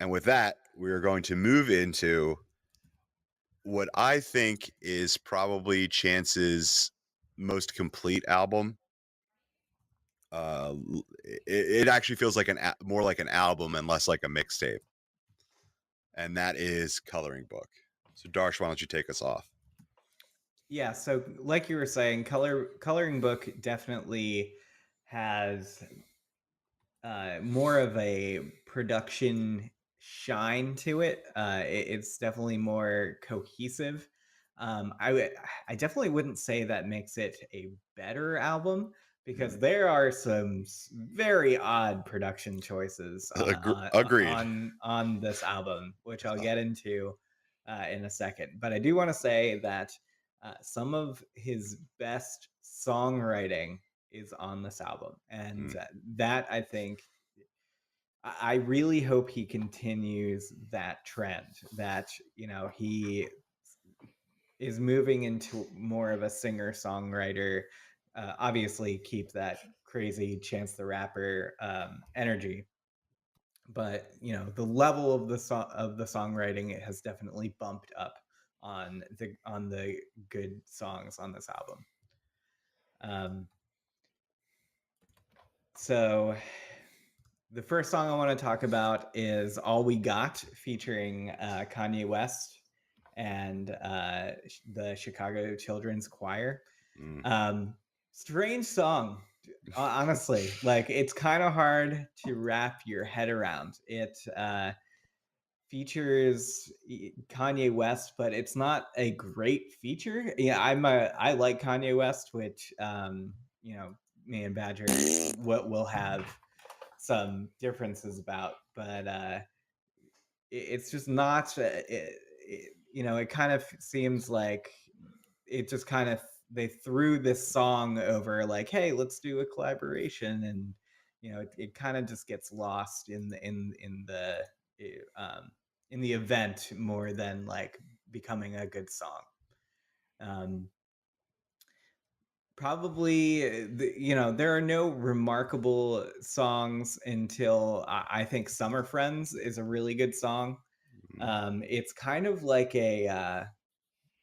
And with that, we are going to move into what I think is probably Chance's most complete album. It actually feels like more like an album and less like a mixtape, and that is Coloring Book. So Darsh, why don't you take us off? Yeah, so like you were saying, coloring book definitely has more of a production shine to it. It's definitely more cohesive. I definitely wouldn't say that makes it a better album because there are some very odd production choices Agreed. on this album, which I'll get into in a second. But I do want to say that some of his best songwriting is on this album, and that I think I really hope he continues that trend. That he is moving into more of a singer songwriter. Obviously, keep that crazy Chance the Rapper energy, but the level of the songwriting it has definitely bumped up on the good songs on this album. So the first song I want to talk about is All We Got featuring Kanye West and the Chicago Children's Choir. Strange song, honestly. Like, it's kind of hard to wrap your head around. It features Kanye West, but it's not a great feature. Yeah, I like Kanye West, which me and Badger will have some differences about, but it's just not. It kind of seems like it just kind of they threw this song over, like, hey, let's do a collaboration, and it kind of just gets lost in the event more than like becoming a good song. Probably, there are no remarkable songs until I think Summer Friends is a really good song. It's kind of like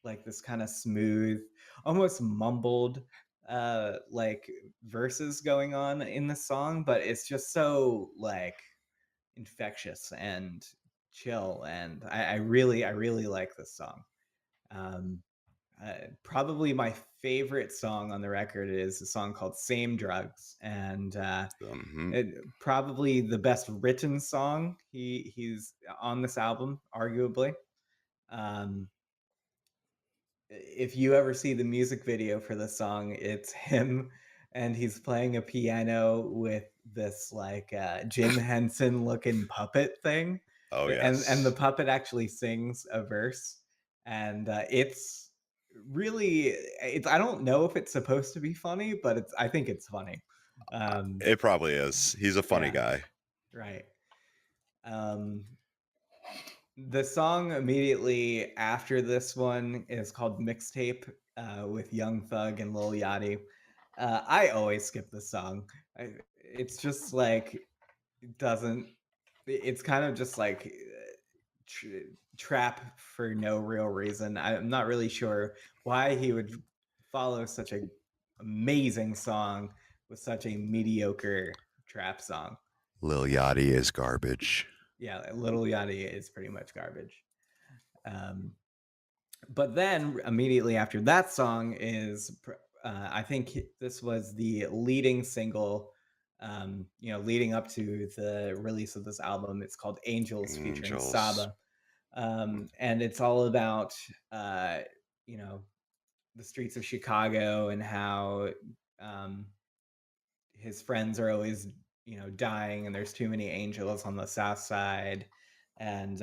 like this kind of smooth, almost mumbled like verses going on in the song, but it's just so like infectious and chill, and I really like this song. Um, Probably my favorite song on the record is a song called "Same Drugs," and probably the best written song he's on this album, arguably. Um, if you ever see the music video for the song, it's him and he's playing a piano with this like Jim Henson looking puppet thing. Oh And the yes. puppet actually sings a verse, and it's really I don't know if it's supposed to be funny, but I think it's funny. It probably is. He's a funny Yeah, guy. right. Um, the song immediately after this one is called Mixtape with Young Thug and Lil Yachty. I always skip this song. It's just like it doesn't. It's kind of just like trap for no real reason. I'm not really sure why he would follow such a amazing song with such a mediocre trap song. Lil Yachty is garbage. Yeah, Little Yachty is pretty much garbage. Um, but then immediately after that song is, I think this was the leading single, leading up to the release of this album. It's called Angels featuring Angels. Saba. And it's all about, uh, you know, the streets of Chicago and how um, his friends are always dying and there's too many angels on the south side, and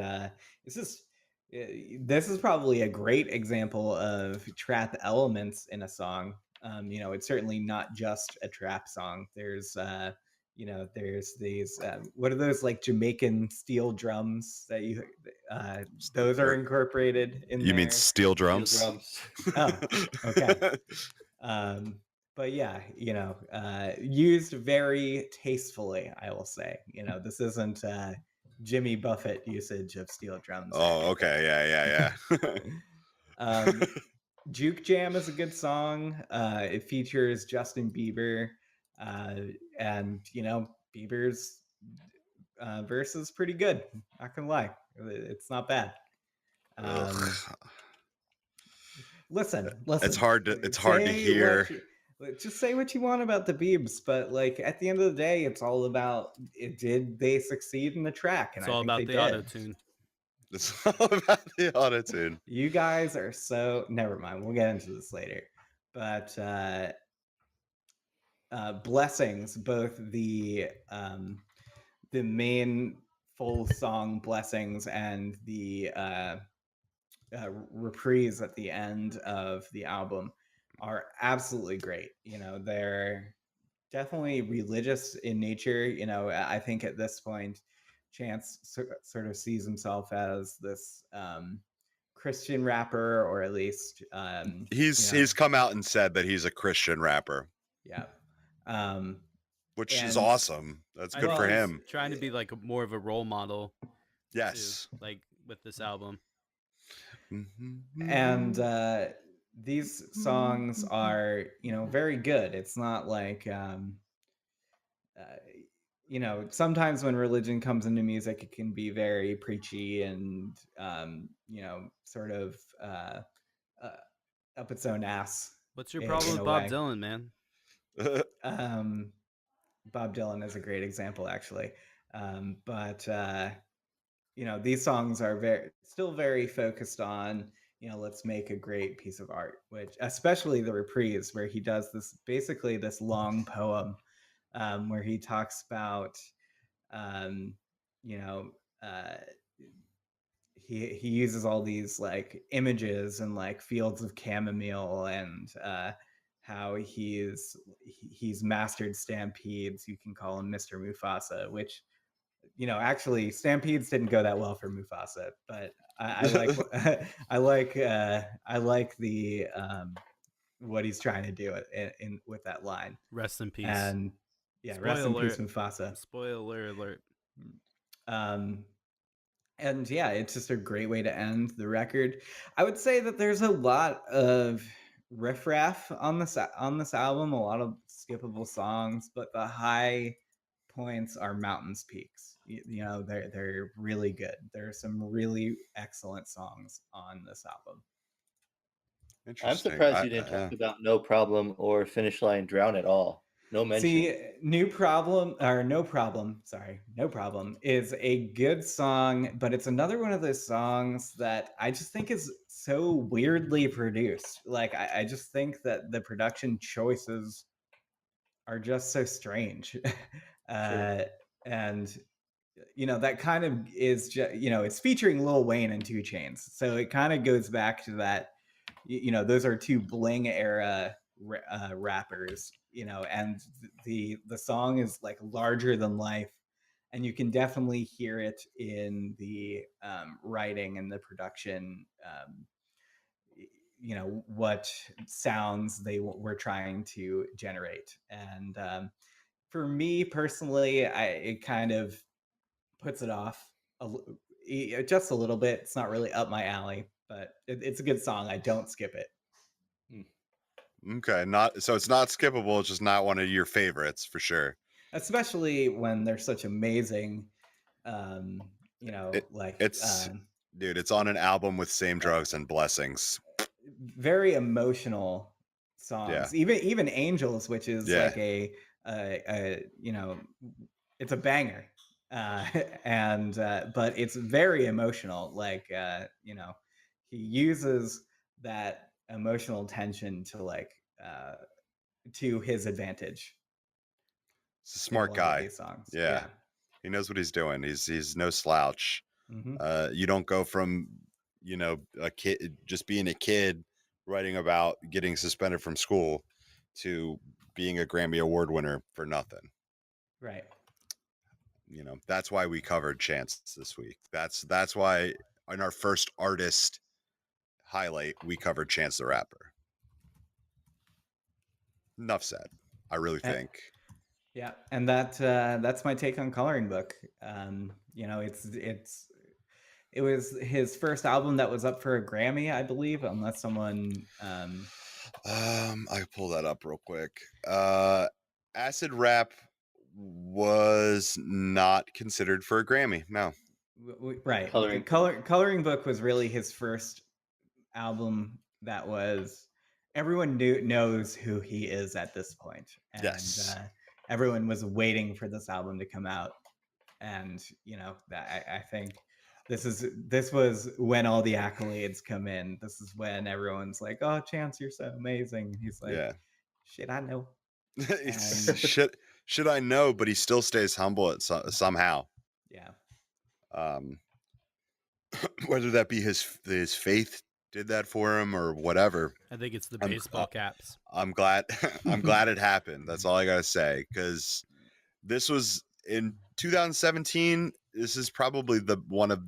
it's just this is probably a great example of trap elements in a song. It's certainly not just a trap song. There's these what are those like Jamaican steel drums that those are incorporated in You mean there. steel Steel drums? drums. Oh, okay. But yeah, used very tastefully, I will say. This isn't Jimmy Buffett usage of steel drums or Oh, anything. okay. Yeah. Juke Jam is a good song. It features Justin Bieber, and Bieber's verse is pretty good. Not gonna lie, it's not bad. Um, Ugh. listen, It's listen. hard to Say hear. what just say what you want about the Biebs, but like at the end of the day, it's all about did they succeed in the track, and It's I all think they about the did. auto tune. It's all about the auto-tune. You guys are so never mind. We'll get into this later, but blessings, both the main full song blessings and the reprise at the end of the album are absolutely great. They're definitely religious in nature. I think at this point, Chance sort of sees himself as this Christian rapper, or at least, He's come out and said that he's a Christian rapper, yeah. Um, which is and awesome. That's I good think for he's him. trying to be like more of a role model too, Yes. like with this album. and these songs are very good. It's not like uh, sometimes when religion comes into music, it can be very preachy and sort of uh, up its own ass What's your in, problem in with a Bob way. Dylan, man? Bob Dylan is a great example, actually. But these songs are still very focused on, let's make a great piece of art, which especially the reprise, where he does basically this long poem, where he talks about, um, you know, uh, he uses all these like images and like fields of chamomile, and how he's mastered stampedes. You can call him Mr. Mufasa, which actually Stampedes didn't go that well for Mufasa, but I like I like the what he's trying to do in with that line. Rest in peace. And yeah, rest in Spoiler peace, Mufasa. Spoiler alert. Um, and yeah, it's just a great way to end the record. I would say that there's a lot of riffraff on this album, a lot of skippable songs, but the high points are mountains peaks. They're really good. There are some really excellent songs on this album. I'm Interesting. surprised you didn't talk about No Problem or Finish Line Drown at all. No mention. See, No Problem is a good song, but it's another one of those songs that I just think is so weirdly produced. Like, I just think that the production choices are just so strange. Sure. And that kind of is just, it's featuring Lil Wayne and 2 Chainz, so it kind of goes back to that. Those are 2 bling era rappers. And the song is like larger than life, and you can definitely hear it in the writing and the production. What sounds they were trying to generate. And for me personally, it kind of puts it off just a little bit. It's not really up my alley, but it's a good song. I don't skip it. Okay, it's not skippable. It's just not one of your favorites for sure. Especially when they're such amazing, dude, it's on an album with Same Drugs and Blessings. Very emotional songs. Yeah. Even Angels, which is like a it's a banger. And but it's very emotional. Like he uses that emotional tension to his advantage. He's a smart guy. These songs. Yeah. He knows what he's doing. He's no slouch. Mm-hmm. You don't go from a kid just being a kid writing about getting suspended from school to being a Grammy Award winner for nothing. Right. That's why we covered Chance this week. That's why in our first artist highlight we covered Chance the Rapper. Enough said. I really think. Yeah, and that's my take on Coloring Book. It was his first album that was up for a Grammy, I believe, unless someone I pull that up real quick. Acid Rap was not considered for a Grammy. No. Right. Coloring. Coloring Book was really his first album that was everyone knows who he is at this point, and Yes. everyone was waiting for this album to come out, and that I think this was when all the accolades come in. This is when everyone's like, "Oh, Chance, you're so amazing." He's like, Yeah. "Shit, I know." It's- And should I know, but he still stays humble somehow. yeah, Um, whether that be his faith did that for him or whatever. I think it's the I'm baseball caps. I'm glad I'm glad it happened. That's all I gotta say, because this was in 2017. This is probably the one of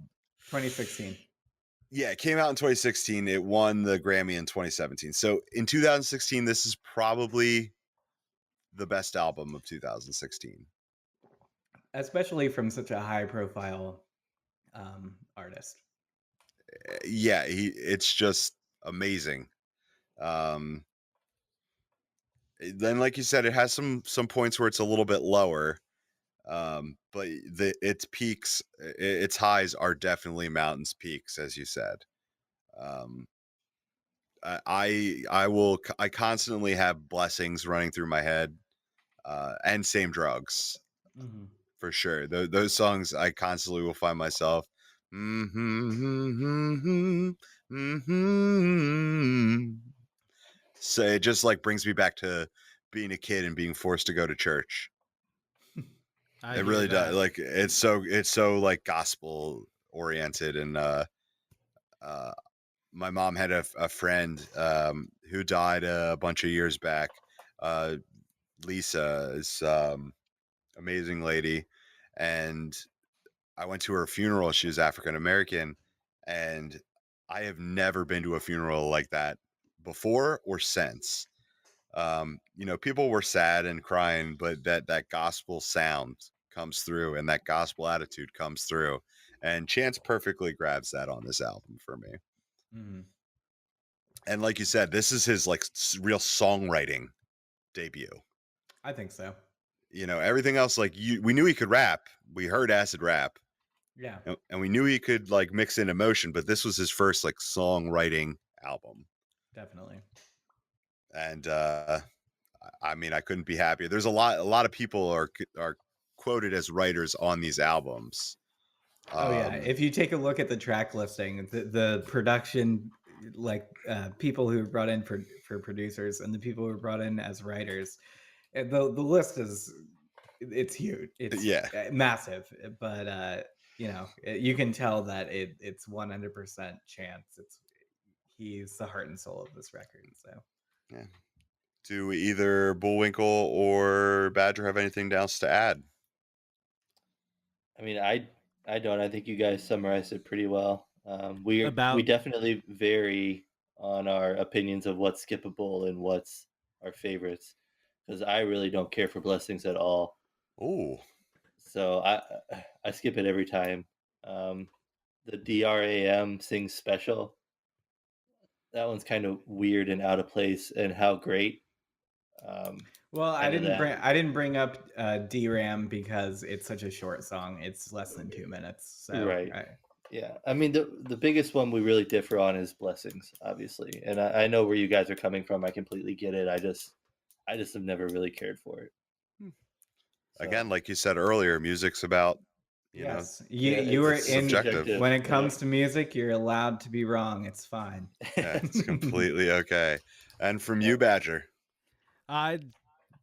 2016. yeah, it came out in 2016. It won the Grammy in 2017. So in 2016, this is probably the best album of 2016. Especially from such a high profile artist. Yeah, it's just amazing. Um, then, like you said, it has some points where it's a little bit lower, but its peaks, its highs are definitely mountains peaks, as you said. Um, I constantly have blessings running through my head, and same drugs Mm-hmm. for sure. Those songs I constantly will find myself. So it just like brings me back to being a kid and being forced to go to church. I It hear really that. does. Like it's so like gospel oriented, and uh my mom had a friend who died a bunch of years back. Uh Lisa is amazing lady, and I went to her funeral. She was African American, and I have never been to a funeral like that before or since. People were sad and crying, but that gospel sound comes through, and that gospel attitude comes through, and Chance perfectly grabs that on this album for me. Mm-hmm. And like you said, this is his like real songwriting debut. I think so. Everything else, like we knew he could rap. We heard acid rap, Yeah, and we knew he could like mix in emotion, but this was his first like songwriting album. definitely. And I mean, I couldn't be happier. There's a lot of people are quoted as writers on these albums. Oh yeah, if you take a look at the track listing, the production, like people who were brought in for producers and the people who were brought in as writers, the list it's huge, it's Yeah. massive, but you can tell that it's 100% Chance. He's the heart and soul of this record. So Yeah. Do either Bullwinkle or Badger have anything else to add? I mean, I don't. I think you guys summarized it pretty well. We About definitely vary on our opinions of what's skippable and what's our favorites. Because I really don't care for blessings at all, Oh, so I skip it every time. Um, the DRAM sings special. That one's kind of weird and out of place, and how great. well, Kind of that. I didn't bring up DRAM because it's such a short song. It's less than 2 minutes. So Right. Yeah, I mean the biggest one we really differ on is blessings, obviously, and I know where you guys are coming from. I completely get it. I just have never really cared for it. So, again, like you said earlier, music's about yes, yeah, you were it's in. subjective. When it comes to music, you're allowed to be wrong. It's fine. Yeah, it's completely okay. And from Yeah. you, Badger. I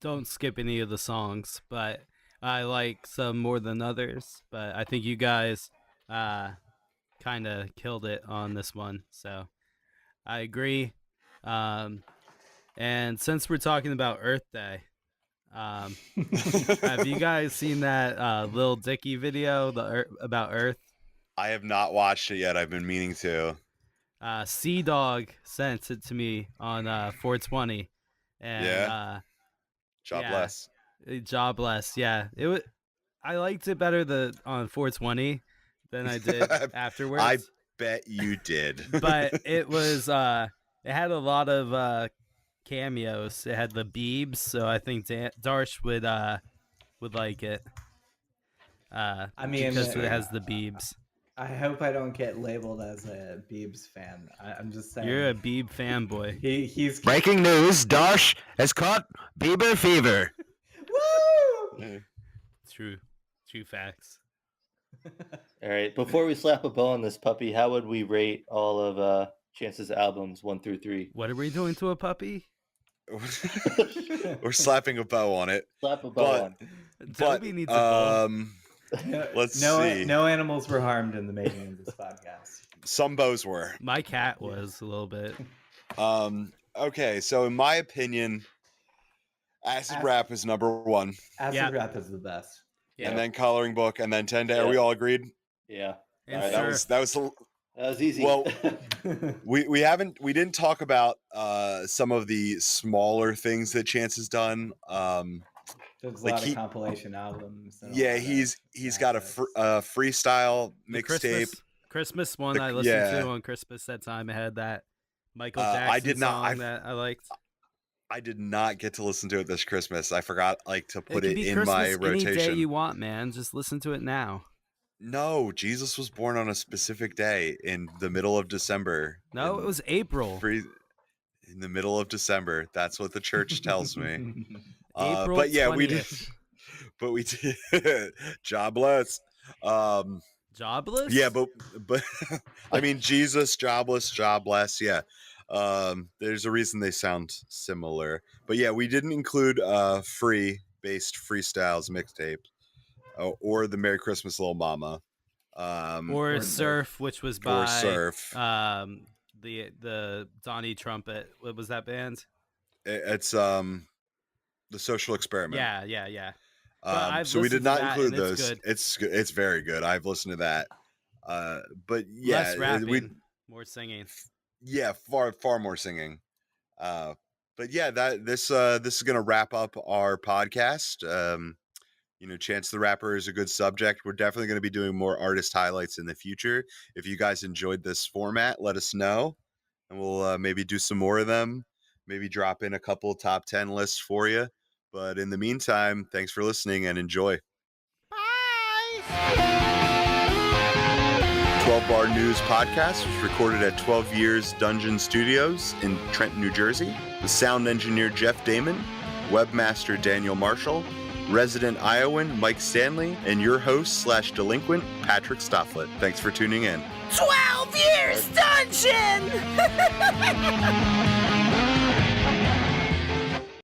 don't skip any of the songs, but I like some more than others. But I think you guys kind of killed it on this one, so I agree. And since we're talking about Earth Day, have you guys seen that Lil Dicky video about Earth? I have not watched it yet. I've been meaning to. Sea Dog sent it to me on 420, and Yeah. God yeah, bless. jobless. Yeah, it was. I liked it better on 420 than I did afterwards. I bet you did. But it was it had a lot of cameos. It had the Beebs, so I think Darsh would like it. I mean, because it has the Beebs. I hope I don't get labeled as a Biebs fan. I'm just saying. You're a Beeb fanboy. He's Breaking news: Darsh has caught Bieber fever. Woo! True facts. All right. Before we slap a bow on this puppy, how would we rate all of Chance's albums 1 through 3? What are we doing to a puppy? We're slapping a bow on it. Slap a bow But- on. Toby needs a bow. Let's no, see. No animals were harmed in the making of this podcast. Some bows were. My cat was a little bit. Okay, so in my opinion, acid rap is number one, Acid Yeah. rap is the best. Yeah. and then coloring book, and then 10 Day. Are Yeah. we all agreed? Yeah. And All right, surf. that was That was easy. Well, we didn't talk about some of the smaller things that Chance has done. There's a Like lot he- of compilation albums. And a Yeah, lot of he's got a assets. freestyle The mixtape. Christmas one The- I listened yeah. to on Christmas that time. I had that Michael I Jackson did not- song I've- that I liked. I did not get to listen to it this Christmas. I forgot to put it it can be in Christmas my any day rotation. you want, man. Just listen to it now. No, Jesus was born on a specific day in the middle of December. No, in it was April. in the middle of December. That's what the church tells me. April But yeah, we did. 20th. But we did. Jobless. Jobless? Yeah, but I mean, Jesus, jobless, jobless. Yeah. There's a reason they sound similar. But yeah, we didn't include free based freestyles mixtape or the Merry Christmas Little Mama. or or Surf, which was or by Surf. the Donnie Trumpet. What was that band? It's the Social Experiment. Yeah. But I've So we did listened to not that, include and it's those. good. It's good. It's very good. I've listened to that. But yeah, Less rapping, we more singing. far more singing. But yeah, this is gonna wrap up our podcast. Chance the Rapper is a good subject. We're definitely going to be doing more artist highlights in the future. If you guys enjoyed this format, let us know, and we'll maybe do some more of them. Maybe drop in a couple top 10 lists for you. But in the meantime, thanks for listening and enjoy. Bye. 12 Bar News Podcast was recorded at 12 Years Dungeon Studios in Trenton, New Jersey. The sound engineer Jeff Damon, webmaster Daniel Marshall, resident Iowan Mike Stanley, and your host / delinquent Patrick Stofflet. Thanks for tuning in. 12 years dungeon!